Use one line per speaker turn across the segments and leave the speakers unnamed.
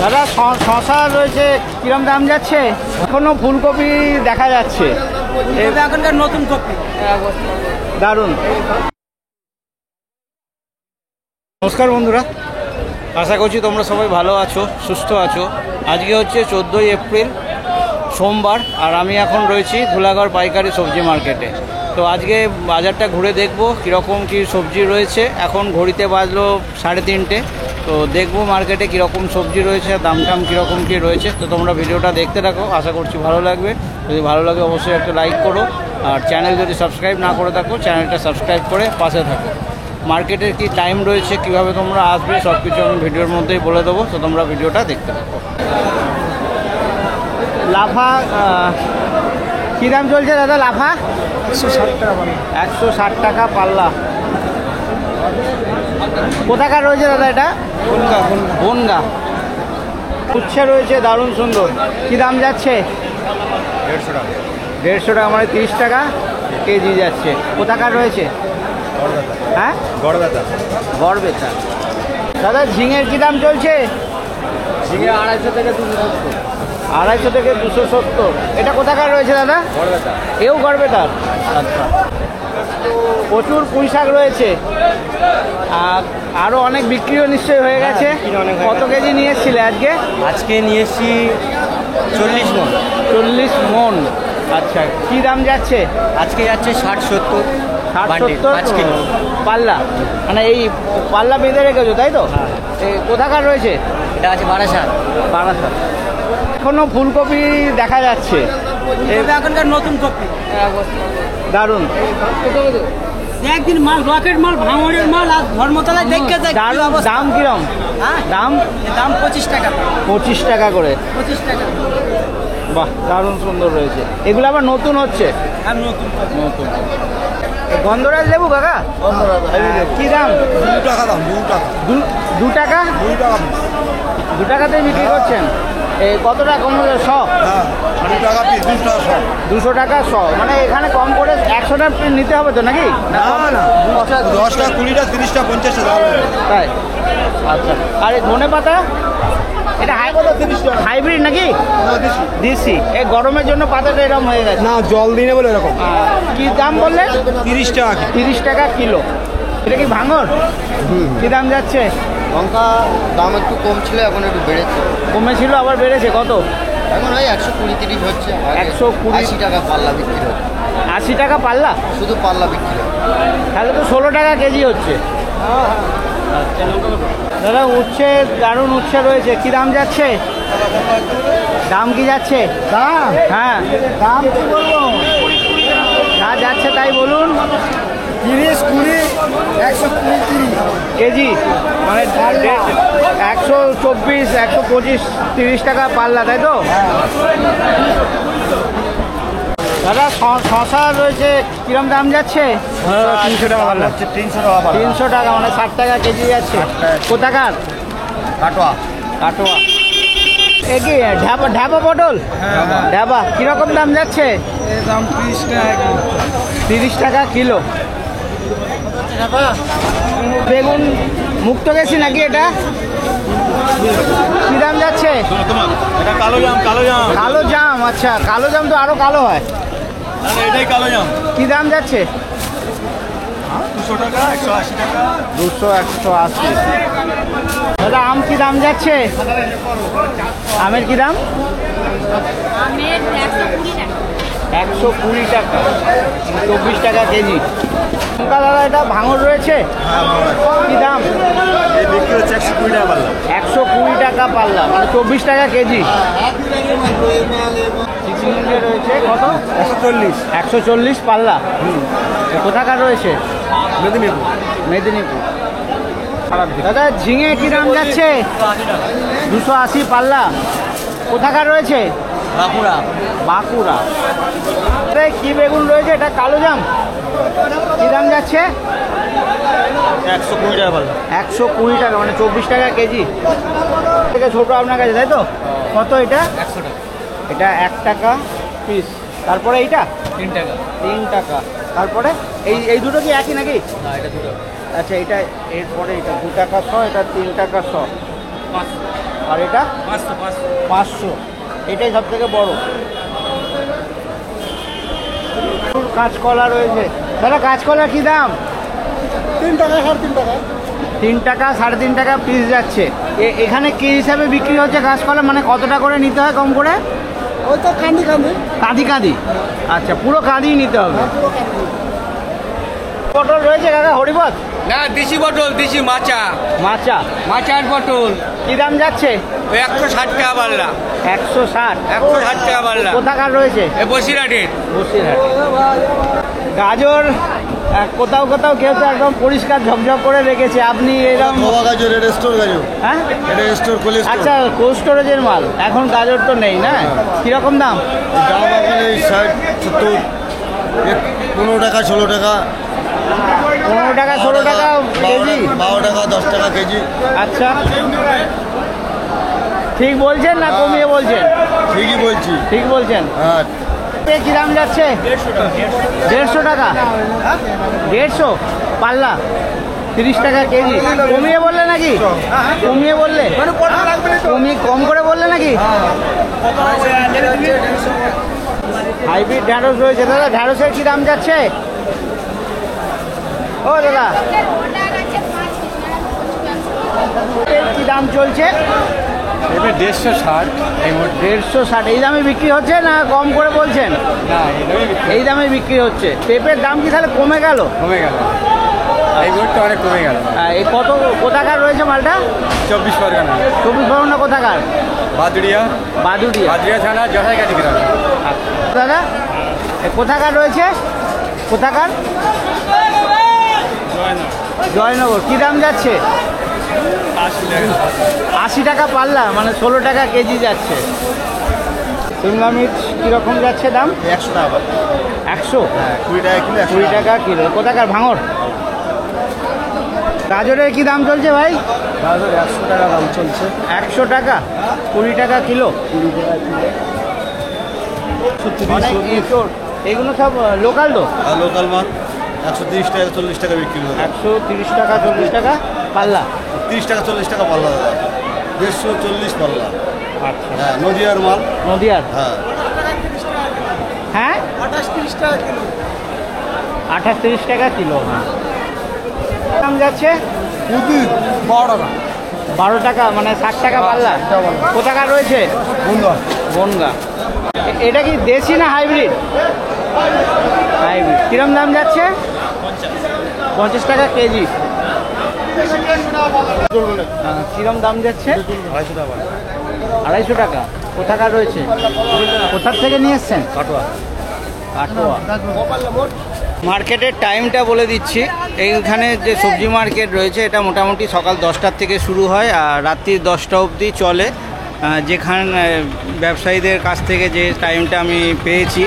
দাদা শশা রয়েছে, কিরম দাম যাচ্ছে? এখনো ফুলকপি দেখা যাচ্ছে,
এখনকার নতুন কপি
দারুণ। নমস্কার বন্ধুরা, আশা করছি তোমরা সবাই ভালো আছো, সুস্থ আছো। আজকে হচ্ছে 14ই এপ্রিল, সোমবার, আর আমি এখন রয়েছি ধুলাগড় পাইকারি সবজি মার্কেটে। তো আজকে বাজারটা ঘুরে দেখবো কীরকম কী সবজি রয়েছে। এখন ঘড়িতে বাজলো 3:30। তো দেখবো মার্কেটে কীরকম সবজি রয়েছে, দাম টাম কীরকম কী রয়েছে। তো তোমরা ভিডিওটা দেখতে থাকো, আশা করছি ভালো লাগবে। যদি ভালো লাগে অবশ্যই একটা লাইক করো, আর চ্যানেল যদি সাবস্ক্রাইব না করে থাকো চ্যানেলটা সাবস্ক্রাইব করে পাশে থাকো। মার্কেটের কি টাইম রয়েছে, কিভাবে তোমরা আসবে, সব কিছু আমি ভিডিওর মধ্যেই বলে দেবো। তো তোমরা ভিডিওটা দেখতে থাকো। লাফা কী দাম চলছে দাদা? লাফা
160 টাকা।
160 টাকা পাল্লা। কোথাকার রয়েছে দাদা এটা? বনগা। উচ্ছে রয়েছে দারুণ সুন্দর, কী দাম যাচ্ছে?
150 টাকা।
150 টাকা, মানে 30 টাকা কেজি যাচ্ছে। কোথাকার রয়েছে? হ্যাঁ, গড়বেতা। দাদা ঝিঙের কী দাম চলছে?
ঝিঙে 250 থেকে 270।
250 থেকে 270। এটা কোথাকার রয়েছে দাদা?
গড়বেতা।
এও গড়বেতার। আচ্ছা, প্রচুর পুঁই শাক রয়েছে, আর আরও অনেক বিক্রিও নিশ্চয়ই হয়ে গেছে। কত কেজি নিয়ে এসেছিলে আজকে?
আজকে নিয়ে এসেছি 40 মণ।
40 মণ। আচ্ছা, কী দাম যাচ্ছে?
আজকে যাচ্ছে 60-70।
60-70 পাল্লা, মানে এই পাল্লা বেঁধে রেখেছো তাই তো? কোথাকার রয়েছে?
এটা আছে বারাসাত।
এখনো ফুলকপি দেখা যাচ্ছে,
এখনকার নতুন কপি
দারুণ।
একদিন মাল, রকেট মাল, ভাঙড়ের মাল, আর ধর্মতলায় দেখে যায়।
দাম কিরম? দাম
25 টাকা।
25 টাকা করে।
25 টাকা।
বাহ, দারুণ সুন্দর রয়েছে। এগুলো আবার নতুন হচ্ছে।
আর নতুন
গন্ধরাজ লেবু কাকা, কি দাম?
2 টাকা দাম। 2 টাকা।
2 টাকা?
2 টাকা।
2 টাকাতেই বিক্রি করছেন? কত টাকা কম হলো? 100?
হ্যাঁ, 2 টাকা পিস। 200 টাকা।
200 টাকা 100, মানে এখানে কম করে 100 টাকা নিতে হবে তো নাকি?
না, 10টা 20টা 30টা 50টা।
তাই? আচ্ছা, আর এই ধনে পাতা এটা হাইব্রিড নাকি? দিচ্ছি, এই গরমের জন্য পাতাটা এরকম হয়ে গেছে।
না, জল দিনে বলে এরকম।
কি দাম বললেন?
30 টাকা।
30 টাকা কিলো। এটা কি ভাঙর? কি দাম যাচ্ছে?
লঙ্কা দাম একটু কম ছিল, এখন একটু বেড়েছে।
কমেছিল আবার বেড়েছে? কত
এখন ওই 120-30 হচ্ছে।
120
80 টাকা পাল্লা বিক্রি হচ্ছে।
80 টাকা পাল্লা?
শুধু পাল্লা বিক্রি হচ্ছে।
তাহলে তো 16 টাকা কেজি হচ্ছে। দাদা উচ্ছে, দারুণ উচ্ছে রয়েছে, কি দাম যাচ্ছে? দাম কি যাচ্ছে?
দাম?
হ্যাঁ,
দাম কি বলবো?
যা যাচ্ছে তাই বলুন।
30, 20, 120, 30
কেজি, মানে 124, 125, 30 টাকা পাল্লা, তাই তো? দাদা শশা রয়েছে, কিরম দাম যাচ্ছে?
300 টাকা পাল্লা। 300 টাকা পাল্লা।
300 টাকা, মানে 60 টাকা কেজি যাচ্ছে। কোথাকার?
কাটোয়া।
কাটোয়া। এ কি ঢাবা পটল? ঢাবা কিরকম দাম যাচ্ছে?
দাম 30 টাকা।
30 টাকা কিলো। বেগুন মুক্ত গেছি নাকি এটা? কি দাম যাচ্ছে?
এটা কালো জাম।
কালো জাম। আচ্ছা, কালো জাম তো আরো কালো হয়।
এটাই কালো জাম।
কি দাম যাচ্ছে?
200 টাকা, 180 টাকা।
200, 180। দাদা আম কি দাম যাচ্ছে? আমের কি দাম? 120 টাকা, 24 টাকা কেজি। দাদা এটা ভাঙর রয়েছে, কি দাম?
বিক্রি হচ্ছে 120 টাকা পাল্লা।
120 টাকা পাল্লা, মানে 24 টাকা কেজি। চিচিঙ্গা রয়েছে কত?
140।
140 পাল্লা। কোথাকার রয়েছে? মেদিনীপুর। দাদা ঝিঙে কি দাম যাচ্ছে? 280 পাল্লা। কোথাকার রয়েছে? বাঁকুড়া। কি বেগুন রয়েছে? এটা কালো জাম, কি দাম যাচ্ছে?
120 টাকা পাল্লা।
120 টাকা, মানে 24 টাকা কেজি। থেকে ছোটো আপনার কাছে, তাই তো? কত এটা?
100 টাকা।
এটা 1 টাকা পিস। তারপরে এইটা
3 টাকা।
3 টাকা। তারপরে এই দুটো কি একই নাকি?
না, এটা 2 টাকা।
আচ্ছা, এটা এরপরে এটা 2 টাকা 100, এটা 3 টাকা 100। আর এটা 500। এটাই সব থেকে বড়। কাঁচকলা রয়েছে দাদা, কাঁচকলা কি দাম?
3 টাকা 3.5 টাকা।
3 টাকা 3.5 টাকা পিস যাচ্ছে। এখানে কি হিসাবে বিক্রি হচ্ছে কাঁচকলা, মানে কতটা করে নিতে হয় কম করে?
ওই তো কাঁদি
কাঁদি। আচ্ছা, পুরো কাঁদি নিতে হবে। পটল রয়েছে কাকা, হরিপদ?
না, দেশি পটল, দেশি মাচা।
মাচার
পটল
কি দাম যাচ্ছে?
ওই 160 টাকা পাল্লা।
160
টাকা পাল্লা।
কোথাকার রয়েছে?
বসিরহাটের।
গাজর কোথাও কোথাও কেউ তো একদম পরিষ্কার ঝকঝক করে রেখেছে, আপনি এরকম?
গাজর, এটা স্টোর গাজর।
হ্যাঁ,
এটা স্টোর কোল্ড স্টোর।
আচ্ছা, কোল্ড স্টোরেজের মাল। এখন গাজর তো নেই না? কিরকম দাম?
দাম আপনার 60 70, 15 টাকা 16 টাকা।
15 টাকা 16 টাকা কেজি?
12 টাকা 10 টাকা কেজি।
আচ্ছা, ঠিক বলছেন না কমিয়ে বলছেন?
ঠিকই বলছি।
ঠিক বলছেন।
হ্যাঁ।
কি দাম যাচ্ছে? 150 টাকা। 150 পাল্লা, 30 টাকা কেজি। কমিয়ে বললে নাকি? কমিয়ে বললে? কম করে বললে নাকি? হাইব্রিড ঢ্যাঁড়স রয়েছে দাদা, ঢ্যাঁড়সের কি দাম যাচ্ছে? ও দাদা, কি দাম চলছে?
150
150 এই দামে বিক্রি হচ্ছে না কম করে বলছেন?
না,
এই দামে বিক্রি হচ্ছে। পেঁপের দাম কি তাহলে কমে গেল?
কমে গেল। এই বোর্ডটা অনেক কমে গেল।
এই কোথাকার রয়েছে মালটা?
24 পরগনা।
24 পরগনা কোথাকার?
বাদুড়িয়া থানা, জটাইকাটি গ্রাম।
দাদা, কোথাকার রয়েছে? কোথাকার? জয়নগর। কি দাম যাচ্ছে? 80 টাকা পাল্লা, মানে 16 টাকা কেজি যাচ্ছে। শিমলা মির্চ কীরকম যাচ্ছে দাম?
100 টাকা।
100?
20 টাকা কিলো।
20 টাকা কিলো। কোথাকার? ভাঙর। গাজরের কি দাম চলছে ভাই?
গাজর 100 টাকা দাম চলছে।
100 টাকা, 20 টাকা কিলো। অনেক এঁচোড়। এগুলো সব লোকাল তো?
লোকাল মাল 130 টাকা 40 টাকা বিক্রি হয়।
130 টাকা 40 টাকা পাল্লা।
30 টাকা 40 টাকা পাল্লা দাদা। 140 পাল্লা।
আচ্ছা,
হ্যাঁ, নদিয়ার মাল।
নদিয়ার?
হ্যাঁ।
হ্যাঁ,
28-30 টাকা কিলো।
28-30 টাকা কিলো। হ্যাঁ, দাম যাচ্ছে 12 টাকা, মানে 60 টাকা পাল্লা। কোথাকার রয়েছে? বনগা। এটা কি দেশি না হাইব্রিড? হাইব্রিড। কিরম দাম যাচ্ছে? 50 টাকা কেজি। কিরম দাম যাচ্ছে? 250 টাকা। কোথাকার রয়েছে? কোথার থেকে নিয়ে এসছেন? কাটোয়া। মার্কেটের টাইমটা বলে দিচ্ছি। এইখানে যে সবজি মার্কেট রয়েছে এটা মোটামুটি সকাল 10টার থেকে শুরু হয় আর রাত্রি 10টা অবধি চলে। যেখানে ব্যবসায়ীদের কাছ থেকে যে টাইমটা আমি পেয়েছি,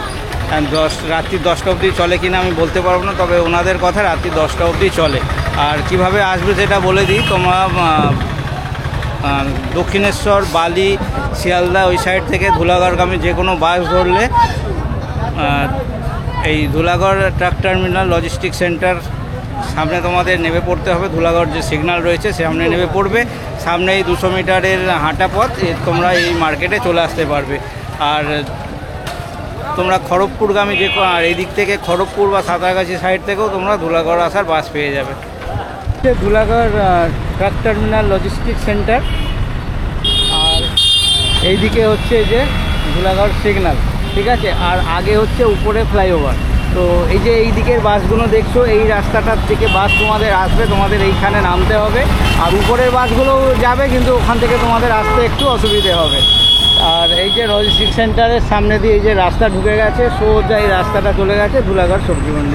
রাত্রি 10টা অবধি চলে কিনা আমি বলতে পারবো না, তবে ওনাদের কথা রাত্রি 10টা অবধি চলে। আর কিভাবে আসবে সেটা বলে দিই। তোমরা দক্ষিণেশ্বর, বালি, শিয়ালদা ওই সাইড থেকে ধুলাগড়গামী যে কোনো বাস ধরলে এই Dhulagarh truck terminal logistic centre সামনে তোমাদের নেমে পড়তে হবে। ধুলাগড় যে সিগন্যাল রয়েছে সামনে নেমে পড়বে। সামনে এই 200 মিটারের হাঁটা পথ, তোমরা এই মার্কেটে চলে আসতে পারবে। আর তোমরা খড়গপুরগামী আর এই দিক থেকে খড়গপুর বা সাঁতরাগাছি সাইড থেকেও তোমরা ধুলাগড় আসার বাস পেয়ে যাবে। Dhulagarh truck terminal logistic centre, আর এইদিকে হচ্ছে যে ধুলাগড় সিগন্যাল, ঠিক আছে। আর আগে হচ্ছে উপরে ফ্লাইওভার। তো এই যে এই দিকের বাসগুলো দেখছো, এই রাস্তাটার থেকে বাস তোমাদের আসবে, তোমাদের এইখানে নামতে হবে। আর উপরের বাসগুলো যাবে, কিন্তু ওখান থেকে তোমাদের আসতে একটু অসুবিধে হবে। আর এই যে লজিস্টিক সেন্টারের সামনে দিয়ে এই যে রাস্তা ঢুকে গেছে, সোজা এই রাস্তাটা চলে গেছে ধুলাগড় সবজি মন্ডি।